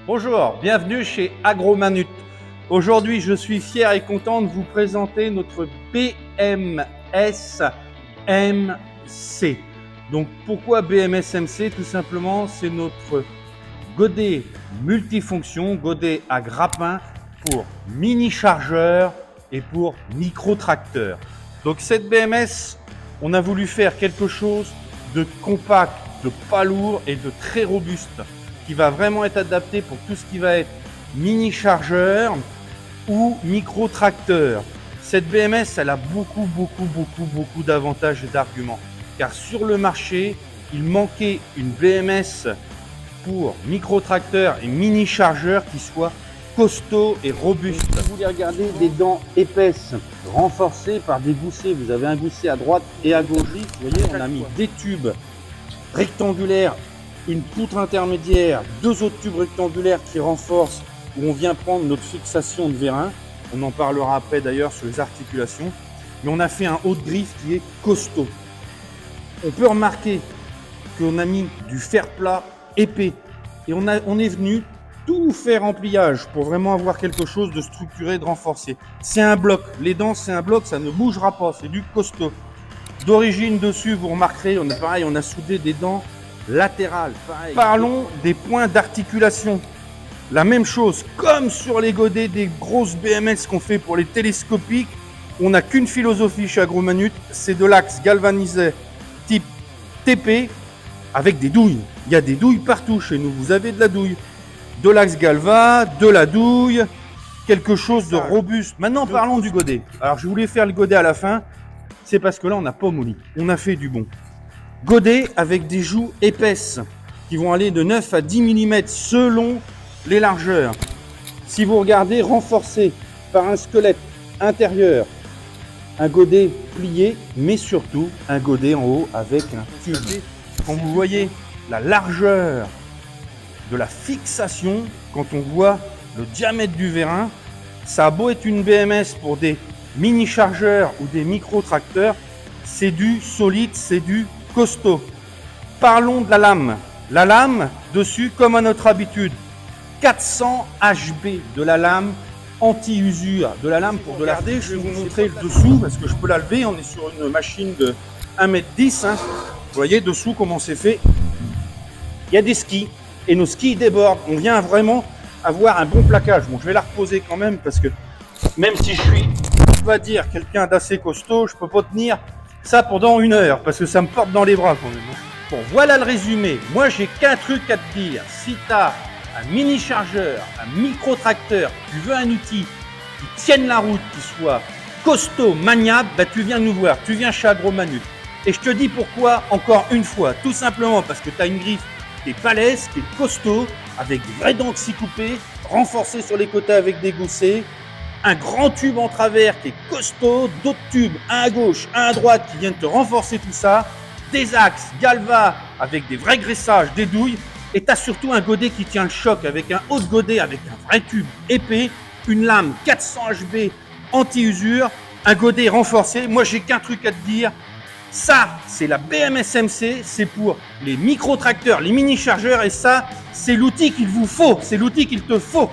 Bonjour, bienvenue chez Agromanut. Aujourd'hui, je suis fier et content de vous présenter notre BMS MC. Donc, pourquoi BMS MC? Tout simplement, c'est notre godet multifonction, godet à grappin pour mini chargeur et pour micro tracteur. Donc, cette BMS, on a voulu faire quelque chose de compact, de pas lourd et de très robuste, qui va vraiment être adapté pour tout ce qui va être mini chargeur ou micro tracteur. Cette BMS, elle a beaucoup d'avantages et d'arguments, car sur le marché, il manquait une BMS pour micro tracteur et mini chargeur qui soit costaud et robuste. Si vous voulez regarder des dents épaisses, renforcées par des goussets, vous avez un gousset à droite et à gauche. Vous voyez, on a mis des tubes rectangulaires, une poutre intermédiaire, deux autres tubes rectangulaires qui renforcent, où on vient prendre notre fixation de vérin. On en parlera après d'ailleurs sur les articulations. Mais on a fait un haut de griffe qui est costaud. On peut remarquer qu'on a mis du fer plat épais. Et on est venu tout faire en pliage pour vraiment avoir quelque chose de structuré, de renforcé. C'est un bloc. Les dents, c'est un bloc, ça ne bougera pas. C'est du costaud. D'origine dessus, vous remarquerez, on a soudé des dents latérales. Pareil. Parlons des points d'articulation. La même chose, comme sur les godets des grosses BMS qu'on fait pour les télescopiques, on n'a qu'une philosophie chez Agromanut, c'est de l'axe galvanisé type TP avec des douilles. Il y a des douilles partout chez nous, vous avez de la douille. De l'axe galva, de la douille, quelque chose de robuste. Maintenant parlons du godet. Alors je voulais faire le godet à la fin, c'est parce que là on n'a pas molli, on a fait du bon. Godet avec des joues épaisses qui vont aller de 9 à 10 mm selon les largeurs. Si vous regardez, renforcé par un squelette intérieur, un godet plié, mais surtout un godet en haut avec un tube. Quand vous voyez la largeur de la fixation, quand on voit le diamètre du vérin, ça a beau être une BMS pour des mini chargeurs ou des micro tracteurs, c'est du solide, c'est du costaud. Parlons de la lame. La lame, dessus, comme à notre habitude, 400 HB de la lame anti-usure. De la lame pour de la regarder, je vais vous montrer le dessous parce que je peux la lever. On est sur une machine de 1,10 m. Vous voyez dessous comment c'est fait. Il y a des skis et nos skis débordent. On vient vraiment avoir un bon plaquage. Bon, je vais la reposer quand même parce que même si je suis, on va dire, quelqu'un d'assez costaud, je peux pas tenir ça pendant 1 heure parce que ça me porte dans les bras quand même. Bon, voilà le résumé. Moi, j'ai qu'un truc à te dire. Si tu as un mini chargeur, un micro tracteur, tu veux un outil qui tienne la route, qui soit costaud, maniable, bah, tu viens nous voir. Tu viens chez Agromanut. Et je te dis pourquoi encore une fois. Tout simplement parce que tu as une griffe qui est balèze, qui est costaud, avec des vraies dents scie coupées, renforcées sur les côtés avec des goussets. Un grand tube en travers qui est costaud, d'autres tubes, un à gauche, un à droite qui viennent te renforcer tout ça, des axes galva avec des vrais graissages, des douilles, et tu as surtout un godet qui tient le choc avec un haut de godet avec un vrai tube épais, une lame 400 HB anti-usure, un godet renforcé. Moi j'ai qu'un truc à te dire, ça c'est la BMS MC, c'est pour les micro-tracteurs, les mini-chargeurs, et ça c'est l'outil qu'il vous faut, c'est l'outil qu'il te faut.